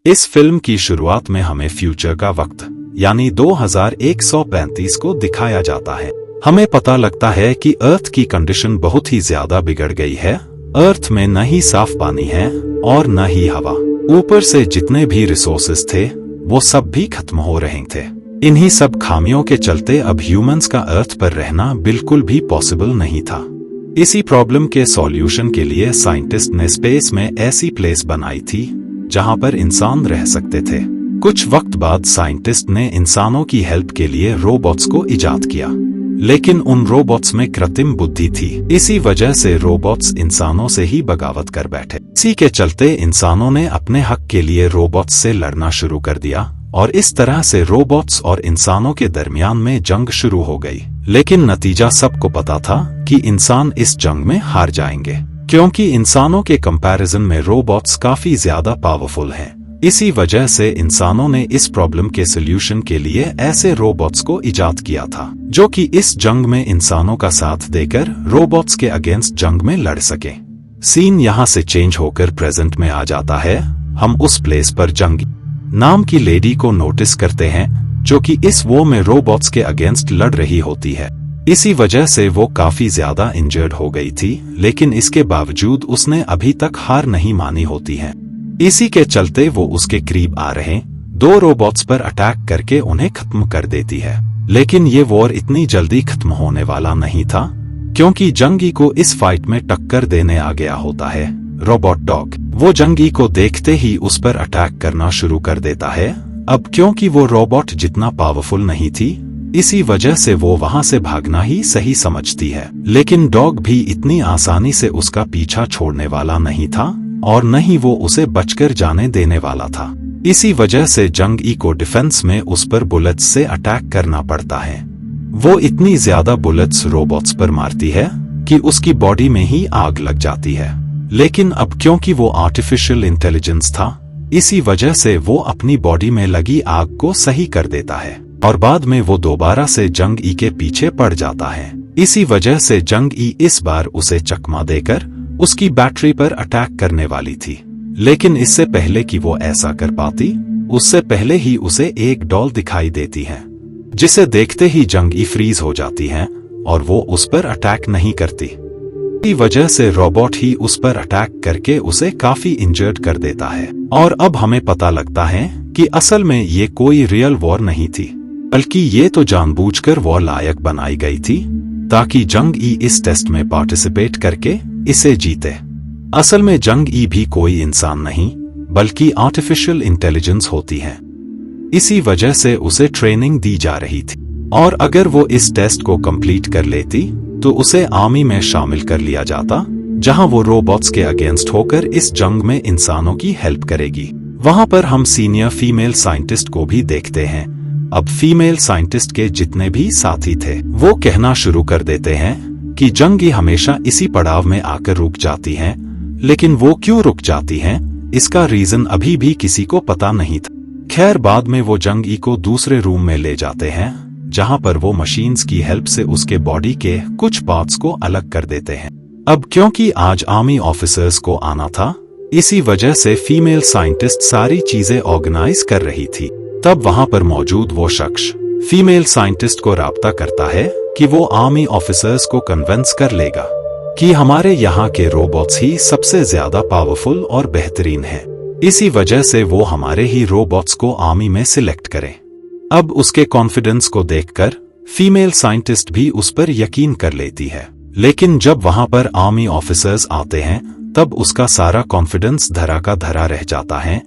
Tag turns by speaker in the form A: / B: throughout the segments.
A: इस फिल्म की शुरुआत में हमें फ्यूचर का वक्त यानी 2135 को दिखाया जाता है। हमें पता लगता है कि अर्थ की कंडीशन बहुत ही ज्यादा बिगड़ गई है। अर्थ में न ही साफ पानी है और न ही हवा। ऊपर से जितने भी रिसोर्सेज थे वो सब भी खत्म हो रहे थे। इन्हीं सब खामियों के चलते अब ह्यूमंस का अर्थ पर रहना बिल्कुल भी पॉसिबल नहीं था। इसी प्रॉब्लम के सॉल्यूशन के लिए साइंटिस्ट ने स्पेस में ऐसी प्लेस बनाई थी जहां पर इंसान रह सकते थे। कुछ वक्त बाद साइंटिस्ट ने इंसानों की हेल्प के लिए रोबोट्स को इजाद किया, लेकिन उन रोबोट्स में कृत्रिम बुद्धि थी। इसी वजह से रोबोट्स इंसानों से ही बगावत कर बैठे। इसी के चलते इंसानों ने अपने हक के लिए रोबोट्स से लड़ना शुरू कर दिया और इस तरह से रोबोट्स और इंसानों के दरमियान में जंग शुरू हो गई। लेकिन नतीजा सबको पता था कि इंसान इस जंग में हार जाएंगे, क्योंकि इंसानों के कंपैरिजन में रोबोट्स काफी ज्यादा पावरफुल हैं। इसी वजह से इंसानों ने इस प्रॉब्लम के सॉल्यूशन के लिए ऐसे रोबोट्स को इजाद किया था जो कि इस जंग में इंसानों का साथ देकर रोबोट्स के अगेंस्ट जंग में लड़ सके। सीन यहाँ से चेंज होकर प्रेजेंट में आ जाता है। हम उस प्लेस पर जंगी नाम की लेडी को नोटिस करते हैं जो कि इस वॉर में रोबोट्स के अगेंस्ट लड़ रही होती है। इसी वजह से वो काफी ज्यादा इंजर्ड हो गई थी, लेकिन इसके बावजूद उसने अभी तक हार नहीं मानी होती है। इसी के चलते वो उसके करीब आ रहे दो रोबोट्स पर अटैक करके उन्हें खत्म कर देती है। लेकिन ये वॉर इतनी जल्दी खत्म होने वाला नहीं था, क्योंकि जंगी को इस फाइट में टक्कर देने आ गया होता है रोबोट डॉग। वो जंगी को देखते ही उस पर अटैक करना शुरू कर देता है। अब क्योंकि वो रोबोट जितना पावरफुल नहीं थी, इसी वजह से वो वहां से भागना ही सही समझती है। लेकिन डॉग भी इतनी आसानी से उसका पीछा छोड़ने वाला नहीं था और न ही वो उसे बचकर जाने देने वाला था। इसी वजह से जंगी को डिफेंस में उस पर बुलेट्स से अटैक करना पड़ता है। वो इतनी ज्यादा बुलेट्स रोबोट्स पर मारती है कि उसकी बॉडी में ही आग लग जाती है। लेकिन अब क्योंकि वो आर्टिफिशियल इंटेलिजेंस था, इसी वजह से वो अपनी बॉडी में लगी आग को सही कर देता है और बाद में वो दोबारा से जंगी के पीछे पड़ जाता है। इसी वजह से जंगी इस बार उसे चकमा देकर उसकी बैटरी पर अटैक करने वाली थी। लेकिन इससे पहले कि वो ऐसा कर पाती, उससे पहले ही उसे एक डॉल दिखाई देती है, जिसे देखते ही जंगी फ्रीज हो जाती है और वो उस पर अटैक नहीं करती। इसी वजह से रोबोट ही उस पर अटैक करके उसे काफी इंजर्ड कर देता है। और अब हमें पता लगता है कि असल में ये कोई रियल वॉर नहीं थी, बल्कि ये तो जानबूझकर वॉर लायक बनाई गई थी ताकि जंगी इस टेस्ट में पार्टिसिपेट करके इसे जीते। असल में जंगी भी कोई इंसान नहीं, बल्कि आर्टिफिशियल इंटेलिजेंस होती है। इसी वजह से उसे ट्रेनिंग दी जा रही थी और अगर वो इस टेस्ट को कंप्लीट कर लेती तो उसे आर्मी में शामिल कर लिया जाता, जहां वो रोबोट्स के अगेंस्ट होकर इस जंग में इंसानों की हेल्प करेगी। वहां पर हम सीनियर फीमेल साइंटिस्ट को भी देखते हैं। अब फीमेल साइंटिस्ट के जितने भी साथी थे वो कहना शुरू कर देते हैं कि जंगी हमेशा इसी पड़ाव में आकर रुक जाती हैं, लेकिन वो क्यों रुक जाती हैं, इसका रीजन अभी भी किसी को पता नहीं था। खैर बाद में वो जंगी को दूसरे रूम में ले जाते हैं, जहां पर वो मशीन्स की हेल्प से उसके बॉडी के कुछ पार्ट्स को अलग कर देते हैं। अब क्योंकि आज आर्मी ऑफिसर्स को आना था, इसी वजह से फीमेल साइंटिस्ट सारी चीजें ऑर्गेनाइज कर रही थी। तब वहां पर मौजूद वो शख्स फीमेल साइंटिस्ट को राब्ता करता है कि वो आर्मी ऑफिसर्स को कन्विंस कर लेगा कि हमारे यहाँ के रोबोट्स ही सबसे ज्यादा पावरफुल और बेहतरीन हैं। इसी वजह से वो हमारे ही रोबोट्स को आर्मी में सिलेक्ट करें। अब उसके कॉन्फिडेंस को देखकर फीमेल साइंटिस्ट भी उस पर यकीन कर लेती है। लेकिन जब वहां पर आर्मी ऑफिसर्स आते हैं तब उसका सारा कॉन्फिडेंस धरा का धरा रह जाता है,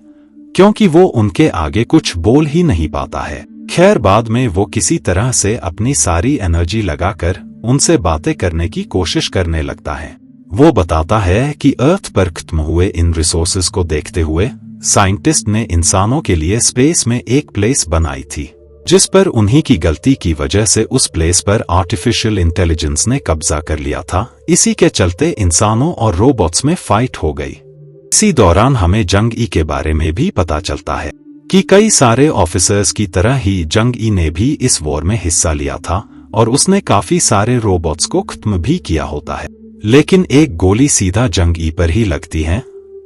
A: क्योंकि वो उनके आगे कुछ बोल ही नहीं पाता है। खैर बाद में वो किसी तरह से अपनी सारी एनर्जी लगाकर उनसे बातें करने की कोशिश करने लगता है। वो बताता है कि अर्थ पर खत्म हुए इन रिसोर्सेज को देखते हुए साइंटिस्ट ने इंसानों के लिए स्पेस में एक प्लेस बनाई थी, जिस पर उन्हीं की गलती की वजह से उस प्लेस पर आर्टिफिशियल इंटेलिजेंस ने कब्जा कर लिया था। इसी के चलते इंसानों और रोबोट्स में फाइट हो गई। इसी दौरान हमें जंगी के बारे में भी पता चलता है कि कई सारे ऑफिसर्स की तरह ही जंगी ने भी इस वॉर में हिस्सा लिया था और उसने काफी सारे रोबोट्स को खत्म भी किया होता है। लेकिन एक गोली सीधा जंगी पर ही लगती है।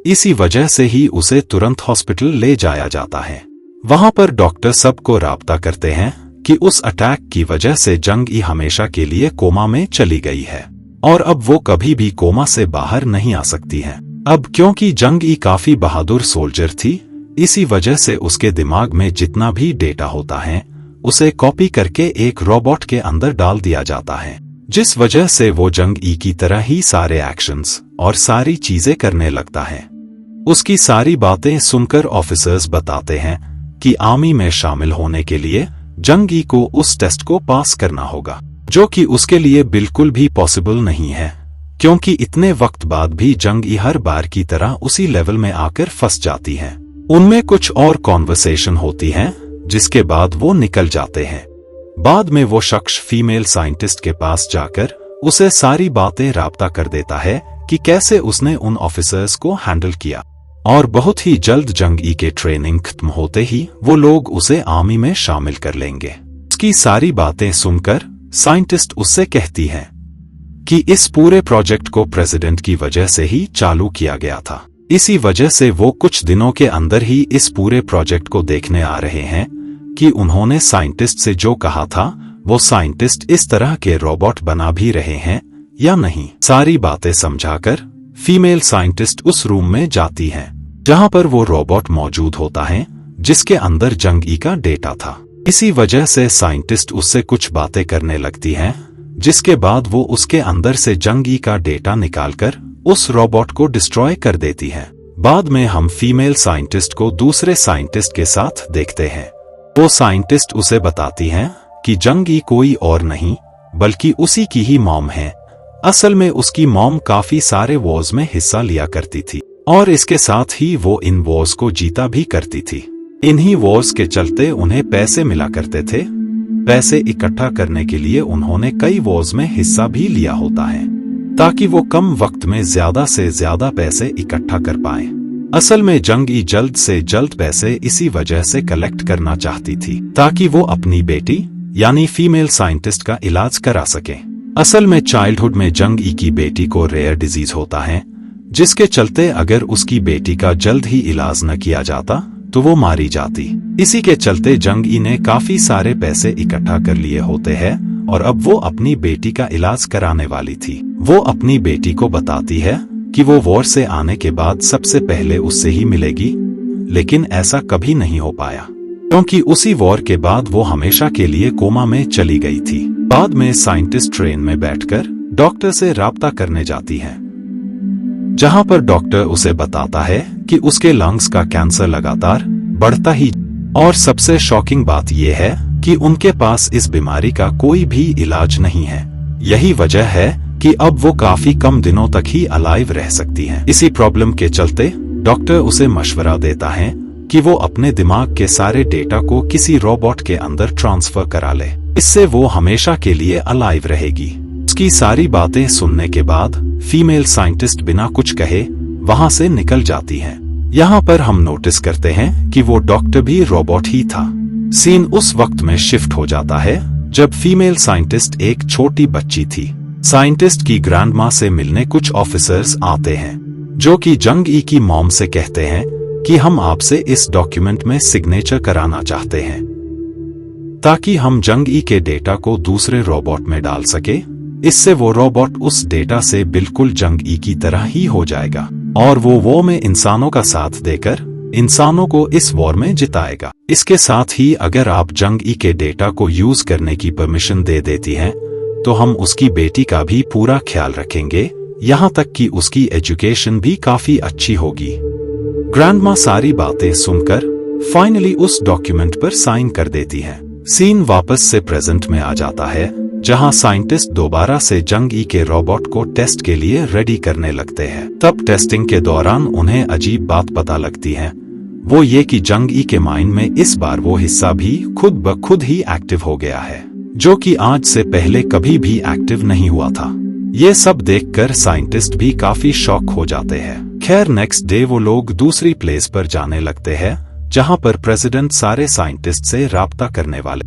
A: इसी वजह से ही उसे तुरंत हॉस्पिटल ले जाया जाता है। वहां पर डॉक्टर सबको राब्ता करते हैं कि उस अटैक की वजह से जंग ई हमेशा के लिए कोमा में चली गई है और अब वो कभी भी कोमा से बाहर नहीं आ सकती है। अब क्योंकि जंग ई काफी बहादुर सोल्जर थी, इसी वजह से उसके दिमाग में जितना भी डेटा होता है उसे कॉपी करके एक रोबोट के अंदर डाल दिया जाता है, जिस वजह से वो जंग ई की तरह ही सारे एक्शंस और सारी चीजें करने लगता है। उसकी सारी बातें सुनकर ऑफिसर्स बताते हैं कि आर्मी में शामिल होने के लिए जंग ई को उस टेस्ट को पास करना होगा, जो कि उसके लिए बिल्कुल भी पॉसिबल नहीं है, क्योंकि इतने वक्त बाद भी जंग ई हर बार की तरह उसी लेवल में आकर फंस जाती है। उनमें कुछ और कॉन्वर्सेशन होती है जिसके बाद वो निकल जाते हैं। बाद में वो शख्स फीमेल साइंटिस्ट के पास जाकर उसे सारी बातें राब्ता कर देता है कि कैसे उसने उन ऑफिसर्स को हैंडल किया, और बहुत ही जल्द जंग ई के ट्रेनिंग खत्म होते ही वो लोग उसे आर्मी में शामिल कर लेंगे। उसकी सारी बातें सुनकर साइंटिस्ट उससे कहती है कि इस पूरे प्रोजेक्ट को प्रेसिडेंट की वजह से ही चालू किया गया था, इसी वजह से वो कुछ दिनों के अंदर ही इस पूरे प्रोजेक्ट को देखने आ रहे हैं कि उन्होंने साइंटिस्ट से जो कहा था वो साइंटिस्ट इस तरह के रोबोट बना भी रहे हैं या नहीं। सारी बातें समझाकर फीमेल साइंटिस्ट उस रूम में जाती है जहां पर वो रोबोट मौजूद होता है जिसके अंदर जंग ई का डेटा था। इसी वजह से साइंटिस्ट उससे कुछ बातें करने लगती हैं, जिसके बाद वो उसके अंदर से जंग ई का डेटा निकालकर उस रोबोट को डिस्ट्रॉय कर देती है। बाद में हम फीमेल साइंटिस्ट को दूसरे साइंटिस्ट के साथ देखते हैं। वो साइंटिस्ट उसे बताती हैं कि जंग ई कोई और नहीं बल्कि उसी की ही मॉम है। असल में उसकी मॉम काफी सारे वॉर्स में हिस्सा लिया करती थी और इसके साथ ही वो इन वॉर्स को जीता भी करती थी। इन्हीं वॉर्स के चलते उन्हें पैसे मिला करते थे। पैसे इकट्ठा करने के लिए उन्होंने कई वॉर्स में हिस्सा भी लिया होता है ताकि वो कम वक्त में ज्यादा से ज्यादा पैसे इकट्ठा कर पाए। असल में जंग ई जल्द से जल्द पैसे इसी वजह से कलेक्ट करना चाहती थी ताकि वो अपनी बेटी यानी फीमेल साइंटिस्ट का इलाज करा सके। असल में चाइल्डहुड में जंग ई की बेटी को रेयर डिजीज होता है, जिसके चलते अगर उसकी बेटी का जल्द ही इलाज न किया जाता तो वो मारी जाती। इसी के चलते जंग ई ने काफी सारे पैसे इकट्ठा कर लिए होते हैं और अब वो अपनी बेटी का इलाज कराने वाली थी। वो अपनी बेटी को बताती है कि वो वॉर से आने के बाद सबसे पहले उससे ही मिलेगी, लेकिन ऐसा कभी नहीं हो पाया क्योंकि उसी वॉर के बाद वो हमेशा के लिए कोमा में चली गई थी। बाद में साइंटिस्ट ट्रेन में बैठकर डॉक्टर से राब्ता करने जाती है, जहां पर डॉक्टर उसे बताता है कि उसके लंग्स का कैंसर लगातार बढ़ता ही, और सबसे शॉकिंग बात यह है कि उनके पास इस बीमारी का कोई भी इलाज नहीं है। यही वजह है कि अब वो काफी कम दिनों तक ही अलाइव रह सकती हैं। इसी प्रॉब्लम के चलते डॉक्टर उसे मशवरा देता है कि वो अपने दिमाग के सारे डेटा को किसी रोबोट के अंदर ट्रांसफर करा ले, इससे वो हमेशा के लिए अलाइव रहेगी। उसकी सारी बातें सुनने के बाद फीमेल साइंटिस्ट बिना कुछ कहे वहां से निकल जाती है। यहाँ पर हम नोटिस करते हैं कि वो डॉक्टर भी रोबोट ही था। सीन उस वक्त में शिफ्ट हो जाता है जब फीमेल साइंटिस्ट एक छोटी बच्ची थी। साइंटिस्ट की ग्रैंडमा से मिलने कुछ ऑफिसर्स आते हैं जो कि जंग ई की मॉम से कहते हैं कि हम आपसे इस डॉक्यूमेंट में सिग्नेचर कराना चाहते हैं ताकि हम जंग ई के डेटा को दूसरे रोबोट में डाल सके। इससे वो रोबोट उस डेटा से बिल्कुल जंग ई की तरह ही हो जाएगा और वो में इंसानों का साथ देकर इंसानों को इस वॉर में जिताएगा। इसके साथ ही अगर आप जंग ई के डेटा को यूज करने की परमिशन दे देती हैं तो हम उसकी बेटी का भी पूरा ख्याल रखेंगे, यहाँ तक कि उसकी एजुकेशन भी काफी अच्छी होगी। ग्रैंडमा सारी बातें सुनकर फाइनली उस डॉक्यूमेंट पर साइन कर देती है। सीन वापस से प्रेजेंट में आ जाता है जहां साइंटिस्ट दोबारा से जंग ई के रोबोट को टेस्ट के लिए रेडी करने लगते हैं। तब टेस्टिंग के दौरान उन्हें अजीब बात पता लगती है, वो ये कि जंग ई के माइंड में इस बार वो हिस्सा भी खुद ब खुद ही एक्टिव हो गया है, जो कि आज से पहले कभी भी एक्टिव नहीं हुआ था। ये सब देखकर साइंटिस्ट भी काफी शॉक हो जाते हैं। खैर नेक्स्ट डे वो लोग दूसरी प्लेस पर जाने लगते हैं जहां पर प्रेसिडेंट सारे साइंटिस्ट से राब्ता करने वाले,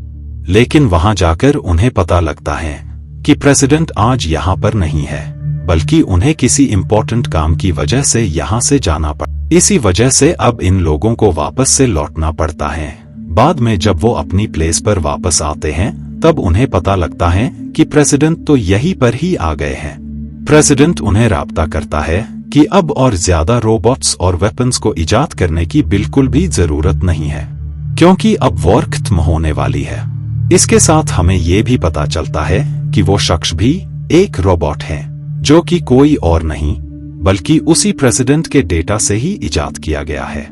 A: लेकिन वहां जाकर उन्हें पता लगता है कि प्रेसिडेंट आज यहाँ पर नहीं है बल्कि उन्हें किसी इम्पोर्टेंट काम की वजह से यहाँ से जाना पड़ा। इसी वजह से अब इन लोगों को वापस से लौटना पड़ता है। बाद में जब वो अपनी प्लेस पर वापस आते हैं तब उन्हें पता लगता है कि प्रेसिडेंट तो यहीं पर ही आ गए हैं। प्रेसिडेंट उन्हें राब्ता करता है कि अब और ज्यादा रोबोट्स और वेपन्स को इजाद करने की बिल्कुल भी जरूरत नहीं है, क्योंकि अब वॉर खत्म होने वाली है। इसके साथ हमें ये भी पता चलता है कि वो शख्स भी एक रोबोट है, जो कि कोई और नहीं बल्कि उसी प्रेसिडेंट के डेटा से ही इजाद किया गया है।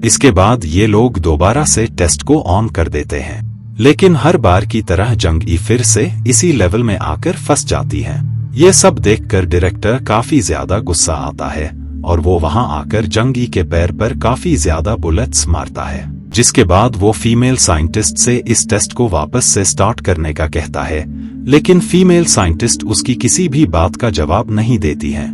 A: इसके बाद ये लोग दोबारा से टेस्ट को ऑन कर देते हैं, लेकिन हर बार की तरह जंग-ई फिर से इसी लेवल में आकर फंस जाती है। ये सब देखकर डायरेक्टर काफी ज्यादा गुस्सा आता है और वो वहां आकर जंग-ई के पैर पर काफी ज्यादा बुलेट्स मारता है, जिसके बाद वो फीमेल साइंटिस्ट से इस टेस्ट को वापस से स्टार्ट करने का कहता है, लेकिन फीमेल साइंटिस्ट उसकी किसी भी बात का जवाब नहीं देती है।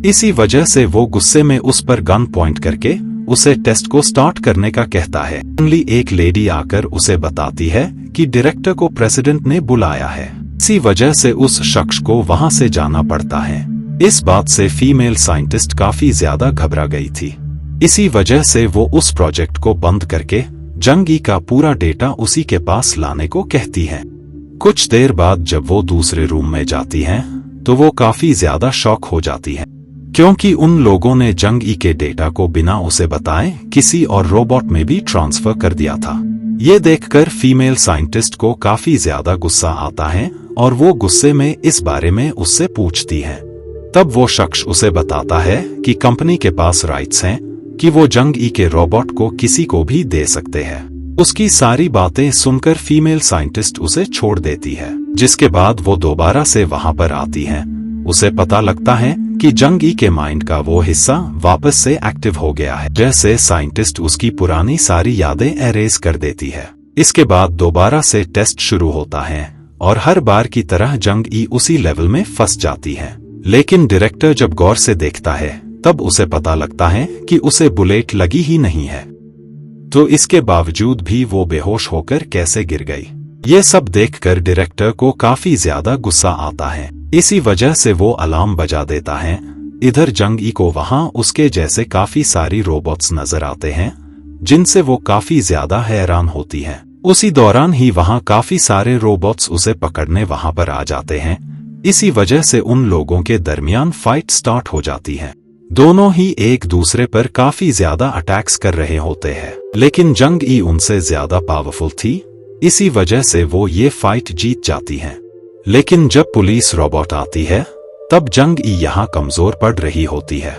A: इसी वजह से वो गुस्से में उस पर गन पॉइंट करके उसे टेस्ट को स्टार्ट करने का कहता है। ओनली एक लेडी आकर उसे बताती है कि डायरेक्टर को प्रेसिडेंट ने बुलाया है। इसी वजह से उस शख्स को वहां से जाना पड़ता है। इस बात से फीमेल साइंटिस्ट काफी ज्यादा घबरा गई थी। इसी वजह से वो उस प्रोजेक्ट को बंद करके जंग-ई का पूरा डेटा उसी के पास लाने को कहती है। कुछ देर बाद जब वो दूसरे रूम में जाती हैं, तो वो काफी ज्यादा शॉक हो जाती है, क्योंकि उन लोगों ने जंग-ई के डेटा को बिना उसे बताए किसी और रोबोट में भी ट्रांसफर कर दिया था। ये देखकर फीमेल साइंटिस्ट को काफी ज्यादा गुस्सा आता है और वो गुस्से में इस बारे में उससे पूछती है। तब वो शख्स उसे बताता है कि कंपनी के पास राइट्स हैं कि वो जंग-ई के रोबोट को किसी को भी दे सकते हैं। उसकी सारी बातें सुनकर फीमेल साइंटिस्ट उसे छोड़ देती है, जिसके बाद वो दोबारा से वहां पर आती है। उसे पता लगता है कि जंग-ई के माइंड का वो हिस्सा वापस से एक्टिव हो गया है। जैसे साइंटिस्ट उसकी पुरानी सारी यादें एरेज कर देती है। इसके बाद दोबारा से टेस्ट शुरू होता है और हर बार की तरह जंग-ई उसी लेवल में फंस जाती है। लेकिन डायरेक्टर जब गौर से देखता है तब उसे पता लगता है कि उसे बुलेट लगी ही नहीं है, तो इसके बावजूद भी वो बेहोश होकर कैसे गिर गई। ये सब देखकर डायरेक्टर को काफी ज्यादा गुस्सा आता है। इसी वजह से वो अलार्म बजा देता है। इधर जंग-ई को वहां उसके जैसे काफी सारी रोबोट्स नजर आते हैं, जिनसे वो काफी ज्यादा हैरान होती है। उसी दौरान ही वहां काफी सारे रोबोट्स उसे पकड़ने वहां पर आ जाते हैं। इसी वजह से उन लोगों के दरमियान फाइट स्टार्ट हो जाती है। दोनों ही एक दूसरे पर काफी ज्यादा अटैक्स कर रहे होते हैं, लेकिन जंग-ई उनसे ज्यादा पावरफुल थी। इसी वजह से वो ये फाइट जीत जाती है। लेकिन जब पुलिस रोबोट आती है तब जंग-ई यहाँ कमजोर पड़ रही होती है।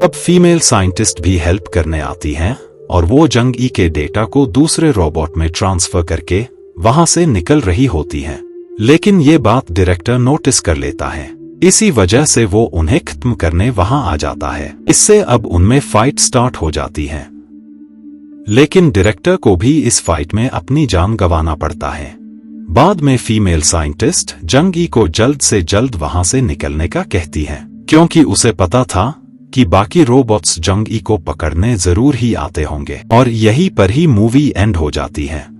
A: अब फीमेल साइंटिस्ट भी हेल्प करने आती हैं और वो जंग-ई के डेटा को दूसरे रोबोट में ट्रांसफर करके वहां से निकल रही होती हैं। लेकिन ये बात डायरेक्टर नोटिस कर लेता है। इसी वजह से वो उन्हें खत्म करने वहां आ जाता है। इससे अब उनमें फाइट स्टार्ट हो जाती है, लेकिन डायरेक्टर को भी इस फाइट में अपनी जान गंवाना पड़ता है। बाद में फीमेल साइंटिस्ट जंग-ई को जल्द से जल्द वहां से निकलने का कहती है, क्योंकि उसे पता था कि बाकी रोबोट्स जंग-ई को पकड़ने जरूर ही आते होंगे। और यहीं पर ही मूवी एंड हो जाती है।